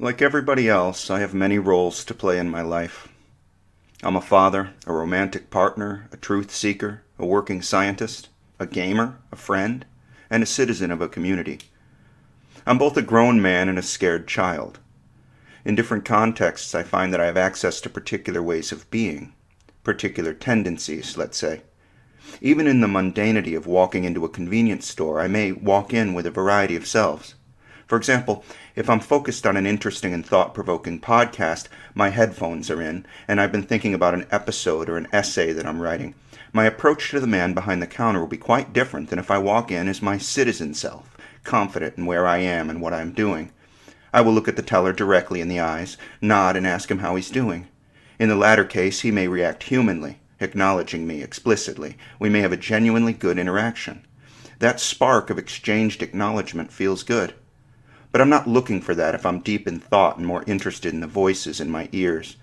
Like everybody else, I have many roles to play in my life. I'm a father, a romantic partner, a truth seeker, a working scientist, a gamer, a friend, and a citizen of a community. I'm both a grown man and a scared child. In different contexts, I find that I have access to particular ways of being, particular tendencies, let's say. Even in the mundanity of walking into a convenience store, I may walk in with a variety of selves. For example, if I'm focused on an interesting and thought-provoking podcast, my headphones are in, and I've been thinking about an episode or an essay that I'm writing, my approach to the man behind the counter will be quite different than if I walk in as my citizen self, confident in where I am and what I'm doing. I will look at the teller directly in the eyes, nod and ask him how he's doing. In the latter case, he may react humanly, acknowledging me explicitly. We may have a genuinely good interaction. That spark of exchanged acknowledgement feels good. But I'm not looking for that if I'm deep in thought and more interested in the voices in my ears.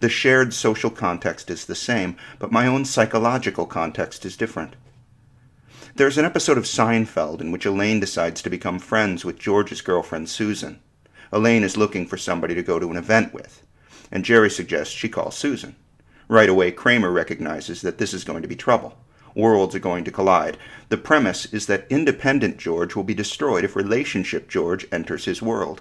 The shared social context is the same, but my own psychological context is different. There's an episode of Seinfeld in which Elaine decides to become friends with George's girlfriend Susan. Elaine is looking for somebody to go to an event with, and Jerry suggests she call Susan. Right away, Kramer recognizes that this is going to be trouble. Worlds are going to collide. The premise is that independent George will be destroyed if relationship George enters his world.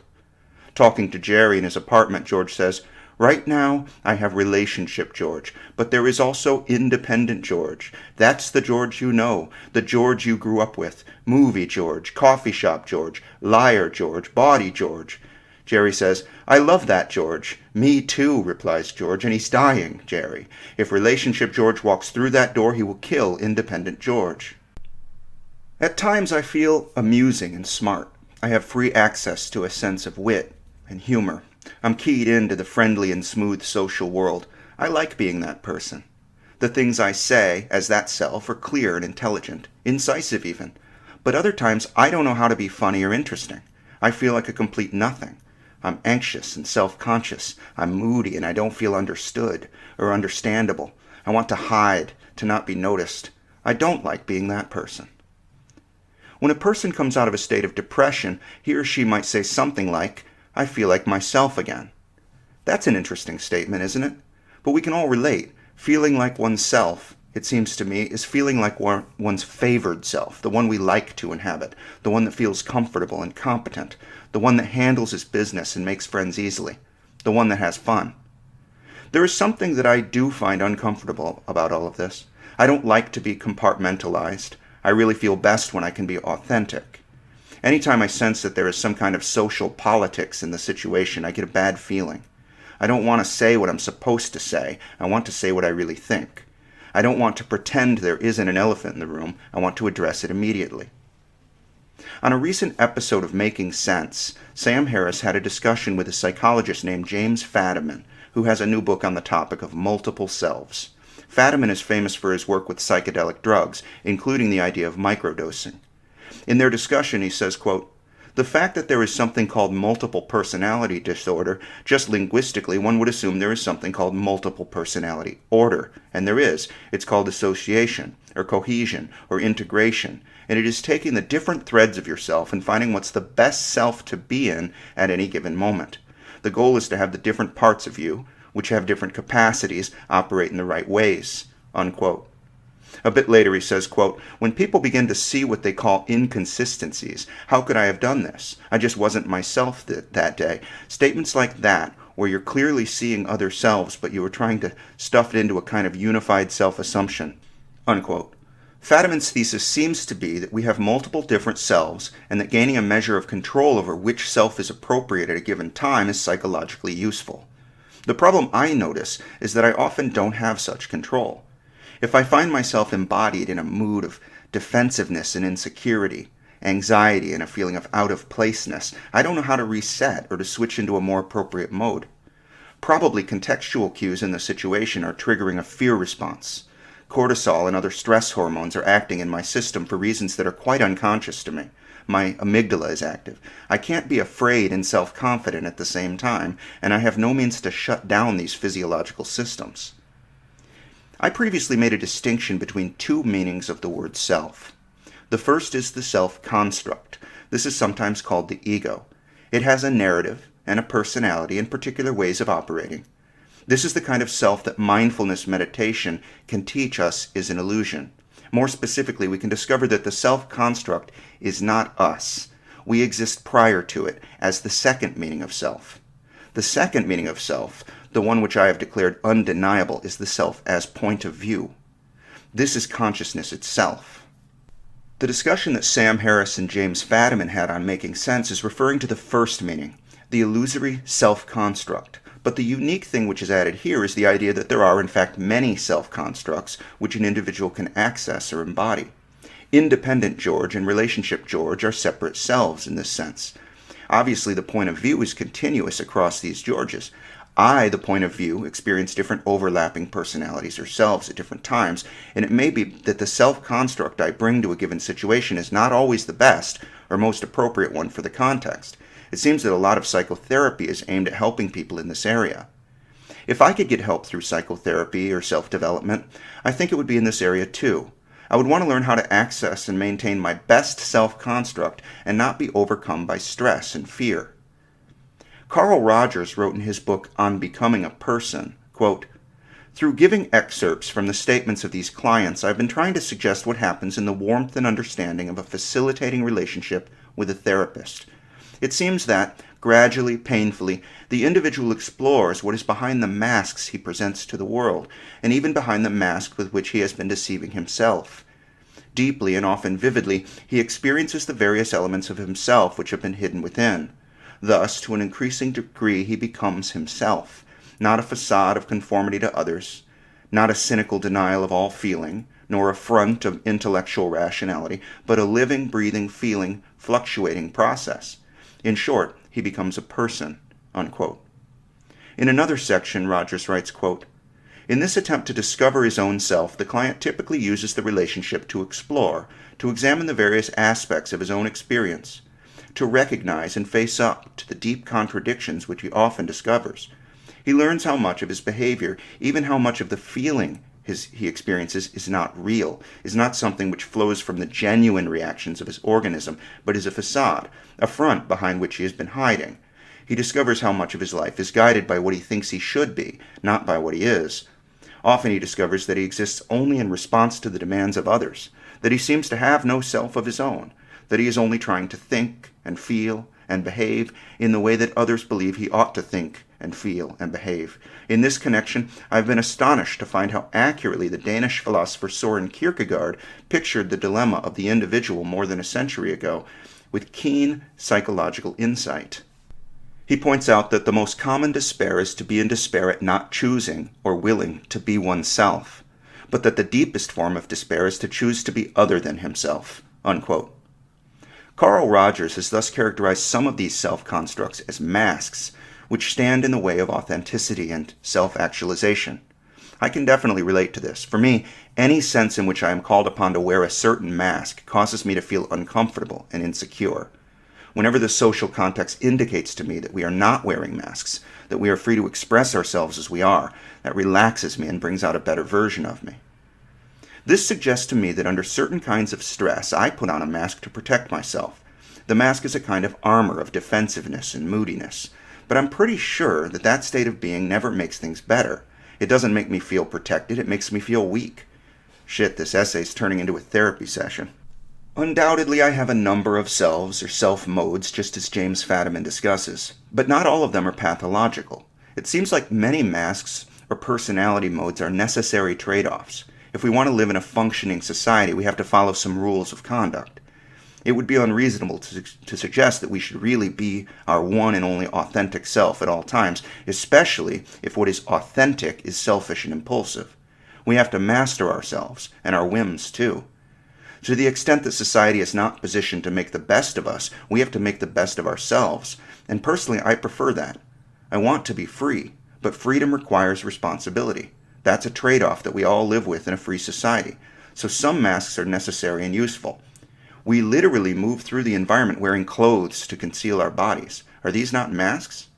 Talking to Jerry in his apartment, George says, "Right now, I have relationship George, but there is also independent George. That's the George you know, the George you grew up with. Movie George, coffee shop George, liar George, body George." Jerry says, "I love that George." "Me too," replies George, "and he's dying, Jerry. If relationship George walks through that door, he will kill independent George." At times I feel amusing and smart. I have free access to a sense of wit and humor. I'm keyed into the friendly and smooth social world. I like being that person. The things I say, as that self, are clear and intelligent, incisive even. But other times I don't know how to be funny or interesting. I feel like a complete nothing. I'm anxious and self-conscious. I'm moody and I don't feel understood or understandable. I want to hide, to not be noticed. I don't like being that person. When a person comes out of a state of depression, he or she might say something like, "I feel like myself again." That's an interesting statement, isn't it? But we can all relate. Feeling like oneself, it seems to me, is feeling like one's favored self, the one we like to inhabit, the one that feels comfortable and competent, the one that handles his business and makes friends easily, the one that has fun. There is something that I do find uncomfortable about all of this. I don't like to be compartmentalized. I really feel best when I can be authentic. Anytime I sense that there is some kind of social politics in the situation, I get a bad feeling. I don't want to say what I'm supposed to say. I want to say what I really think. I don't want to pretend there isn't an elephant in the room. I want to address it immediately. On a recent episode of Making Sense, Sam Harris had a discussion with a psychologist named James Fadiman, who has a new book on the topic of multiple selves. Fadiman is famous for his work with psychedelic drugs, including the idea of microdosing. In their discussion, he says, quote, "The fact that there is something called multiple personality disorder, just linguistically, one would assume there is something called multiple personality order. And there is. It's called association, or cohesion, or integration. And it is taking the different threads of yourself and finding what's the best self to be in at any given moment. The goal is to have the different parts of you, which have different capacities, operate in the right ways." Unquote. A bit later he says, quote, "When people begin to see what they call inconsistencies, how could I have done this? I just wasn't myself that day. Statements like that, where you're clearly seeing other selves, but you were trying to stuff it into a kind of unified self-assumption." Unquote. Fadiman's thesis seems to be that we have multiple different selves, and that gaining a measure of control over which self is appropriate at a given time is psychologically useful. The problem I notice is that I often don't have such control. If I find myself embodied in a mood of defensiveness and insecurity, anxiety and a feeling of out-of-placeness, I don't know how to reset or to switch into a more appropriate mode. Probably contextual cues in the situation are triggering a fear response. Cortisol and other stress hormones are acting in my system for reasons that are quite unconscious to me. My amygdala is active. I can't be afraid and self-confident at the same time, and I have no means to shut down these physiological systems. I previously made a distinction between two meanings of the word self. The first is the self-construct. This is sometimes called the ego. It has a narrative, and a personality and particular ways of operating. This is the kind of self that mindfulness meditation can teach us is an illusion. More specifically, we can discover that the self-construct is not us. We exist prior to it as the second meaning of self. The second meaning of self, the one which I have declared undeniable, is the self as point of view. This is consciousness itself. The discussion that Sam Harris and James Fadiman had on making sense is referring to the first meaning, the illusory self-construct. But the unique thing which is added here is the idea that there are in fact many self-constructs which an individual can access or embody. Independent George and relationship George are separate selves in this sense. Obviously, the point of view is continuous across these Georges. I, the point of view, experience different overlapping personalities or selves at different times, and it may be that the self-construct I bring to a given situation is not always the best or most appropriate one for the context. It seems that a lot of psychotherapy is aimed at helping people in this area. If I could get help through psychotherapy or self-development, I think it would be in this area too. I would want to learn how to access and maintain my best self-construct and not be overcome by stress and fear. Carl Rogers wrote in his book On Becoming a Person, quote, "Through giving excerpts from the statements of these clients, I've been trying to suggest what happens in the warmth and understanding of a facilitating relationship with a therapist. It seems that, gradually, painfully, the individual explores what is behind the masks he presents to the world, and even behind the mask with which he has been deceiving himself. Deeply and often vividly, he experiences the various elements of himself which have been hidden within. Thus, to an increasing degree, he becomes himself, not a facade of conformity to others, not a cynical denial of all feeling, nor a front of intellectual rationality, but a living, breathing, feeling, fluctuating process. In short, he becomes a person," unquote. In another section, Rogers writes, quote, "In this attempt to discover his own self, the client typically uses the relationship to explore, to examine the various aspects of his own experience, to recognize and face up to the deep contradictions which he often discovers. He learns how much of his behavior, even how much of the feeling he experiences, is not real, is not something which flows from the genuine reactions of his organism, but is a facade, a front behind which he has been hiding. He discovers how much of his life is guided by what he thinks he should be, not by what he is. Often he discovers that he exists only in response to the demands of others, that he seems to have no self of his own, that he is only trying to think and feel and behave in the way that others believe he ought to think and feel and behave. In this connection, I have been astonished to find how accurately the Danish philosopher Søren Kierkegaard pictured the dilemma of the individual more than a century ago, with keen psychological insight. He points out that the most common despair is to be in despair at not choosing or willing to be oneself, but that the deepest form of despair is to choose to be other than himself," unquote. Carl Rogers has thus characterized some of these self-constructs as masks, which stand in the way of authenticity and self-actualization. I can definitely relate to this. For me, any sense in which I am called upon to wear a certain mask causes me to feel uncomfortable and insecure. Whenever the social context indicates to me that we are not wearing masks, that we are free to express ourselves as we are, that relaxes me and brings out a better version of me. This suggests to me that under certain kinds of stress, I put on a mask to protect myself. The mask is a kind of armor of defensiveness and moodiness. But I'm pretty sure that that state of being never makes things better. It doesn't make me feel protected, it makes me feel weak. Shit, this essay's turning into a therapy session. Undoubtedly, I have a number of selves or self-modes, just as James Fadiman discusses. But not all of them are pathological. It seems like many masks or personality modes are necessary trade-offs. If we want to live in a functioning society, we have to follow some rules of conduct. It would be unreasonable to suggest that we should really be our one and only authentic self at all times, especially if what is authentic is selfish and impulsive. We have to master ourselves, and our whims too. To the extent that society is not positioned to make the best of us, we have to make the best of ourselves, and personally I prefer that. I want to be free, but freedom requires responsibility. That's a trade-off that we all live with in a free society. So some masks are necessary and useful. We literally move through the environment wearing clothes to conceal our bodies. Are these not masks?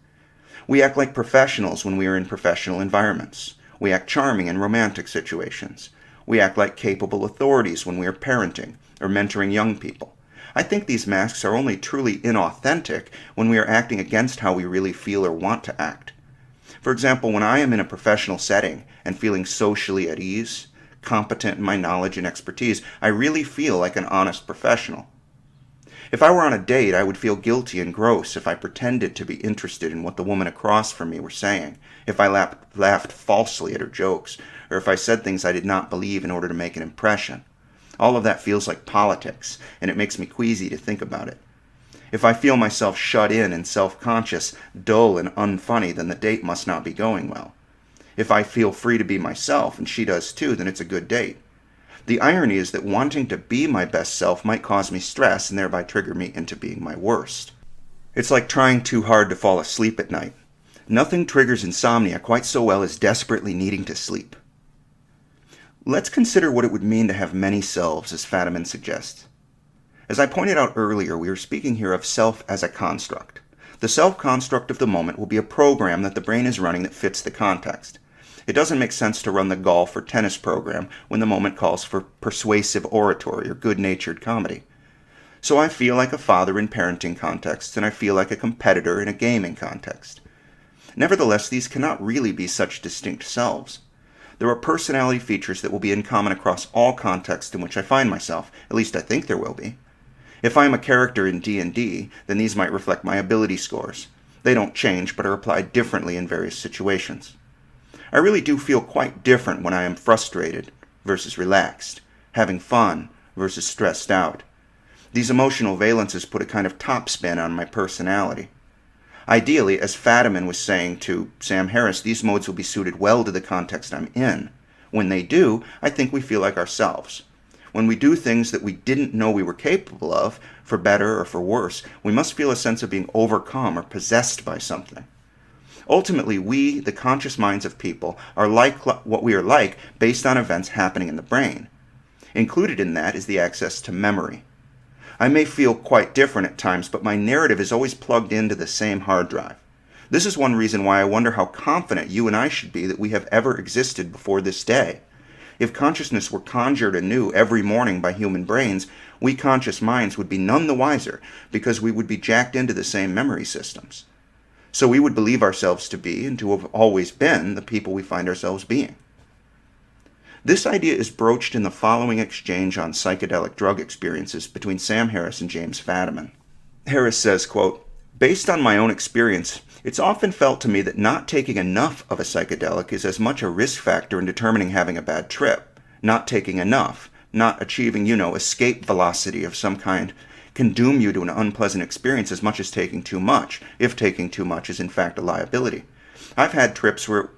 We act like professionals when we are in professional environments. We act charming in romantic situations. We act like capable authorities when we are parenting or mentoring young people. I think these masks are only truly inauthentic when we are acting against how we really feel or want to act. For example, when I am in a professional setting and feeling socially at ease, competent in my knowledge and expertise, I really feel like an honest professional. If I were on a date, I would feel guilty and gross if I pretended to be interested in what the woman across from me were saying, if I laughed falsely at her jokes, or if I said things I did not believe in order to make an impression. All of that feels like politics, and it makes me queasy to think about it. If I feel myself shut in and self-conscious, dull and unfunny, then the date must not be going well. If I feel free to be myself, and she does too, then it's a good date. The irony is that wanting to be my best self might cause me stress and thereby trigger me into being my worst. It's like trying too hard to fall asleep at night. Nothing triggers insomnia quite so well as desperately needing to sleep. Let's consider what it would mean to have many selves, as Fadiman suggests. As I pointed out earlier, we are speaking here of self as a construct. The self-construct of the moment will be a program that the brain is running that fits the context. It doesn't make sense to run the golf or tennis program when the moment calls for persuasive oratory or good-natured comedy. So I feel like a father in parenting contexts, and I feel like a competitor in a gaming context. Nevertheless, these cannot really be such distinct selves. There are personality features that will be in common across all contexts in which I find myself, at least I think there will be. If I am a character in D&D, then these might reflect my ability scores. They don't change, but are applied differently in various situations. I really do feel quite different when I am frustrated versus relaxed, having fun versus stressed out. These emotional valences put a kind of topspin on my personality. Ideally, as Fadiman was saying to Sam Harris, these modes will be suited well to the context I'm in. When they do, I think we feel like ourselves. When we do things that we didn't know we were capable of, for better or for worse, we must feel a sense of being overcome or possessed by something. Ultimately, we, the conscious minds of people, are like what we are like based on events happening in the brain. Included in that is the access to memory. I may feel quite different at times, but my narrative is always plugged into the same hard drive. This is one reason why I wonder how confident you and I should be that we have ever existed before this day. If consciousness were conjured anew every morning by human brains, we conscious minds would be none the wiser because we would be jacked into the same memory systems. So we would believe ourselves to be and to have always been the people we find ourselves being. This idea is broached in the following exchange on psychedelic drug experiences between Sam Harris and James Fadiman. Harris says, quote, "Based on my own experience, it's often felt to me that not taking enough of a psychedelic is as much a risk factor in determining having a bad trip. Not taking enough, not achieving, escape velocity of some kind, can doom you to an unpleasant experience as much as taking too much, if taking too much is in fact a liability. I've had trips where it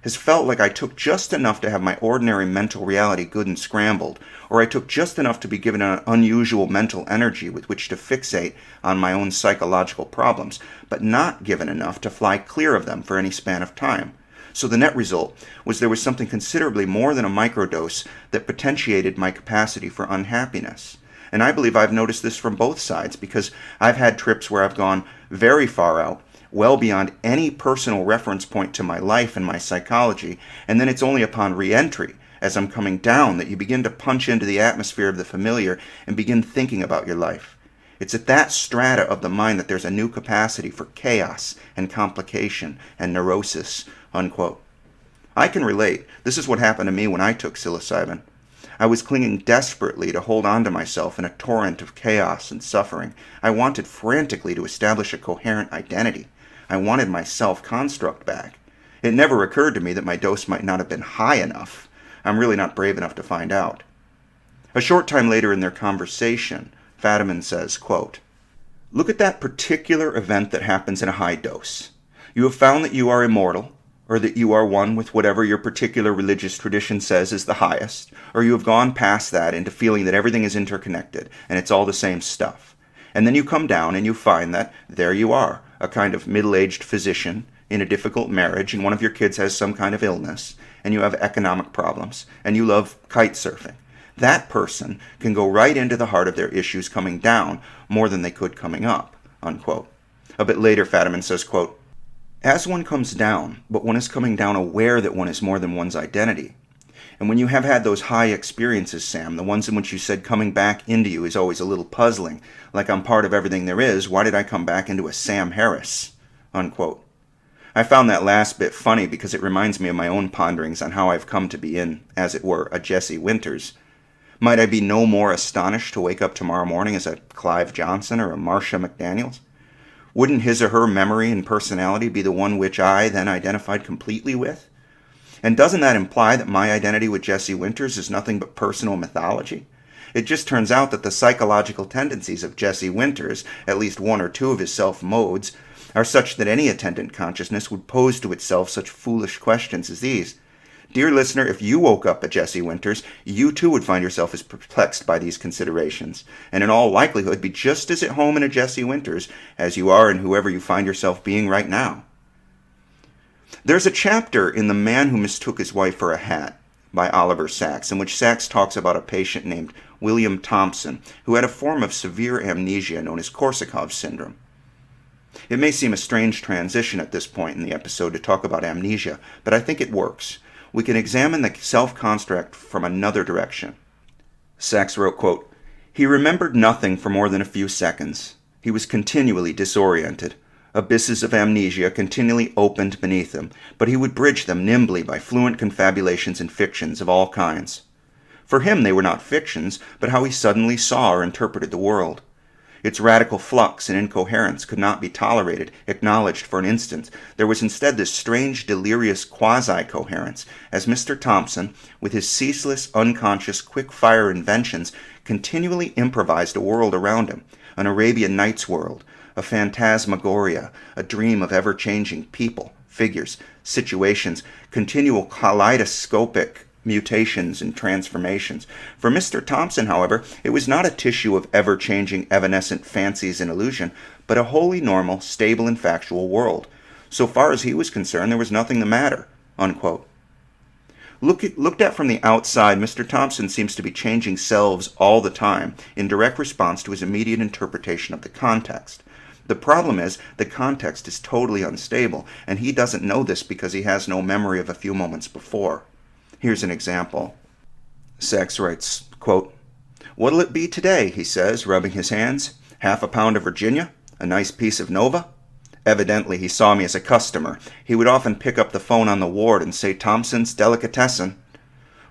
has felt like I took just enough to have my ordinary mental reality good and scrambled, or I took just enough to be given an unusual mental energy with which to fixate on my own psychological problems, but not given enough to fly clear of them for any span of time. So the net result was there was something considerably more than a microdose that potentiated my capacity for unhappiness. And I believe I've noticed this from both sides because I've had trips where I've gone very far out, well beyond any personal reference point to my life and my psychology, and then it's only upon re-entry, as I'm coming down, that you begin to punch into the atmosphere of the familiar and begin thinking about your life. It's at that strata of the mind that there's a new capacity for chaos and complication and neurosis," unquote. I can relate. This is what happened to me when I took psilocybin. I was clinging desperately to hold on to myself in a torrent of chaos and suffering. I wanted frantically to establish a coherent identity. I wanted my self-construct back. It never occurred to me that my dose might not have been high enough. I'm really not brave enough to find out. A short time later in their conversation, Fadiman says, quote, "Look at that particular event that happens in a high dose. You have found that you are immortal, or that you are one with whatever your particular religious tradition says is the highest, or you have gone past that into feeling that everything is interconnected and it's all the same stuff. And then you come down and you find that there you are, a kind of middle-aged physician in a difficult marriage, and one of your kids has some kind of illness, and you have economic problems, and you love kite surfing. That person can go right into the heart of their issues coming down more than they could coming up," unquote. A bit later, Fadiman says, quote, "As one comes down, but one is coming down aware that one is more than one's identity. And when you have had those high experiences, Sam, the ones in which you said coming back into you is always a little puzzling, like I'm part of everything there is, why did I come back into a Sam Harris? Unquote. I found that last bit funny because it reminds me of my own ponderings on how I've come to be in, as it were, a Jesse Winters. Might I be no more astonished to wake up tomorrow morning as a Clive Johnson or a Marcia McDaniels? Wouldn't his or her memory and personality be the one which I then identified completely with? And doesn't that imply that my identity with Jesse Winters is nothing but personal mythology? It just turns out that the psychological tendencies of Jesse Winters, at least one or two of his self-modes, are such that any attendant consciousness would pose to itself such foolish questions as these. Dear listener, if you woke up a Jesse Winters, you too would find yourself as perplexed by these considerations, and in all likelihood be just as at home in a Jesse Winters as you are in whoever you find yourself being right now. There's a chapter in The Man Who Mistook His Wife for a Hat by Oliver Sacks, in which Sacks talks about a patient named William Thompson, who had a form of severe amnesia known as Korsakoff syndrome. It may seem a strange transition at this point in the episode to talk about amnesia, but I think it works. We can examine the self-construct from another direction. Sacks wrote, quote, "He remembered nothing for more than a few seconds. He was continually disoriented. Abysses of amnesia continually opened beneath him, but he would bridge them nimbly by fluent confabulations and fictions of all kinds. For him they were not fictions, but how he suddenly saw or interpreted the world. Its radical flux and incoherence could not be tolerated, acknowledged for an instant. There was instead this strange, delirious quasi-coherence, as Mr. Thompson, with his ceaseless, unconscious, quick-fire inventions, continually improvised a world around him, an Arabian Nights world, a phantasmagoria, a dream of ever-changing people, figures, situations, continual kaleidoscopic mutations and transformations. For Mr. Thompson, however, it was not a tissue of ever-changing, evanescent fancies and illusion, but a wholly normal, stable and factual world. So far as he was concerned, there was nothing the matter." Unquote. Looked at from the outside, Mr. Thompson seems to be changing selves all the time in direct response to his immediate interpretation of the context. The problem is, the context is totally unstable, and he doesn't know this because he has no memory of a few moments before. Here's an example. Sacks writes, quote, "What'll it be today?" he says, rubbing his hands. "Half a pound of Virginia? A nice piece of Nova?" Evidently, he saw me as a customer. He would often pick up the phone on the ward and say, "Thompson's Delicatessen."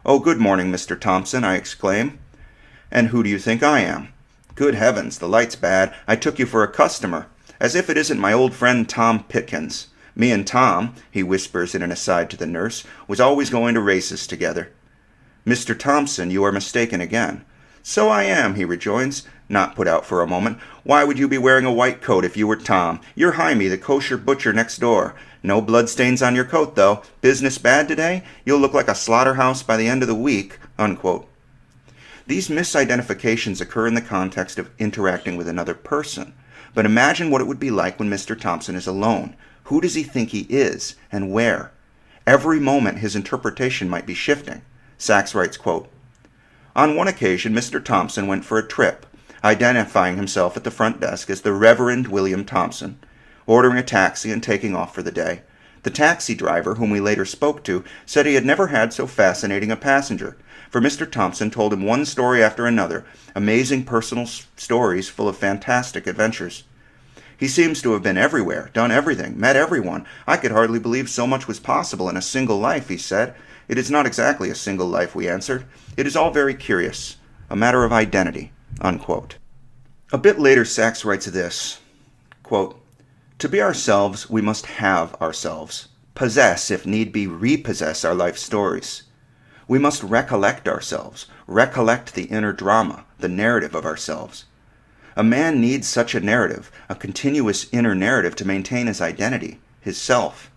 "Oh, good morning, Mr. Thompson," I exclaim. "And who do you think I am?" "Good heavens, the light's bad. I took you for a customer. As if it isn't my old friend Tom Pitkins. Me and Tom," he whispers in an aside to the nurse, "was always going to races together." "Mr. Thompson, you are mistaken again." "So I am," he rejoins, not put out for a moment. "Why would you be wearing a white coat if you were Tom? You're Jaime, the kosher butcher next door. No bloodstains on your coat, though. Business bad today? You'll look like a slaughterhouse by the end of the week." Unquote. These misidentifications occur in the context of interacting with another person. But imagine what it would be like when Mr. Thompson is alone. Who does he think he is, and where? Every moment his interpretation might be shifting. Sacks writes, quote, "On one occasion, Mr. Thompson went for a trip, identifying himself at the front desk as the Reverend William Thompson, ordering a taxi and taking off for the day. The taxi driver, whom we later spoke to, said he had never had so fascinating a passenger, for Mr. Thompson told him one story after another, amazing personal stories full of fantastic adventures. He seems to have been everywhere, done everything, met everyone. I could hardly believe so much was possible in a single life," he said. "It is not exactly a single life," we answered. "It is all very curious. A matter of identity." Unquote. A bit later, Sacks writes this, quote, "To be ourselves, we must have ourselves. Possess, if need be, repossess our life stories. We must recollect ourselves, recollect the inner drama, the narrative of ourselves. A man needs such a narrative, a continuous inner narrative to maintain his identity, his self.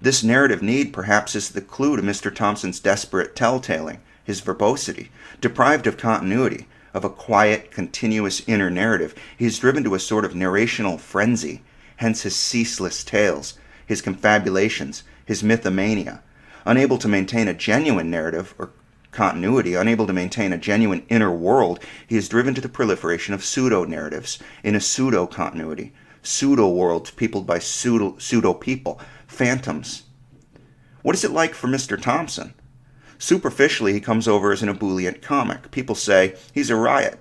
This narrative need perhaps is the clue to Mr. Thompson's desperate telltaling, his verbosity. Deprived of continuity, of a quiet, continuous inner narrative, he is driven to a sort of narrational frenzy, hence his ceaseless tales, his confabulations, his mythomania. Unable to maintain a genuine narrative or continuity, unable to maintain a genuine inner world, he is driven to the proliferation of pseudo-narratives in a pseudo-continuity, pseudo-worlds peopled by pseudo-people, phantoms. What is it like for Mr. Thompson? Superficially, he comes over as an ebullient comic. People say he's a riot.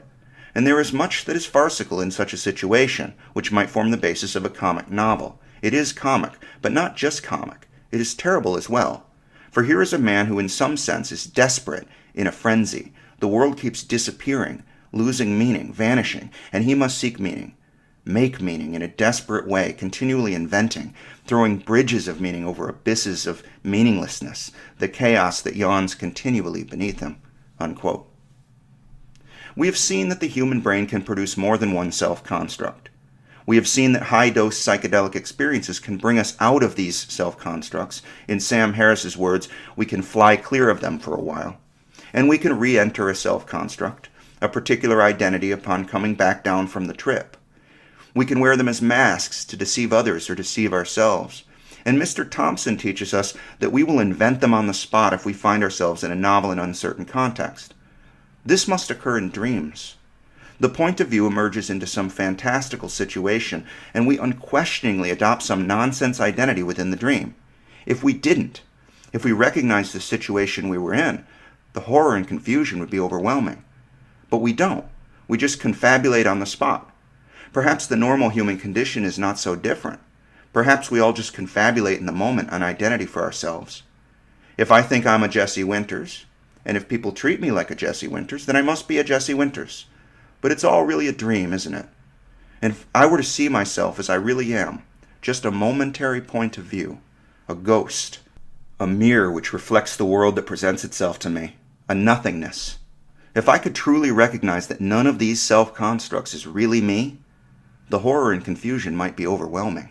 And there is much that is farcical in such a situation, which might form the basis of a comic novel. It is comic, but not just comic. It is terrible as well. For here is a man who in some sense is desperate, in a frenzy. The world keeps disappearing, losing meaning, vanishing, and he must seek meaning. Make meaning in a desperate way, continually inventing, throwing bridges of meaning over abysses of meaninglessness, the chaos that yawns continually beneath him." Unquote. We have seen that the human brain can produce more than one self-construct. We have seen that high-dose psychedelic experiences can bring us out of these self-constructs. In Sam Harris's words, we can fly clear of them for a while. And we can re-enter a self-construct, a particular identity upon coming back down from the trip. We can wear them as masks to deceive others or deceive ourselves. And Mr. Thompson teaches us that we will invent them on the spot if we find ourselves in a novel and uncertain context. This must occur in dreams. The point of view emerges into some fantastical situation, and we unquestioningly adopt some nonsense identity within the dream. If we didn't, if we recognized the situation we were in, the horror and confusion would be overwhelming. But we don't. We just confabulate on the spot. Perhaps the normal human condition is not so different. Perhaps we all just confabulate in the moment an identity for ourselves. If I think I'm a Jesse Winters, and if people treat me like a Jesse Winters, then I must be a Jesse Winters. But it's all really a dream, isn't it? And if I were to see myself as I really am, just a momentary point of view, a ghost, a mirror which reflects the world that presents itself to me, a nothingness. If I could truly recognize that none of these self-constructs is really me, the horror and confusion might be overwhelming.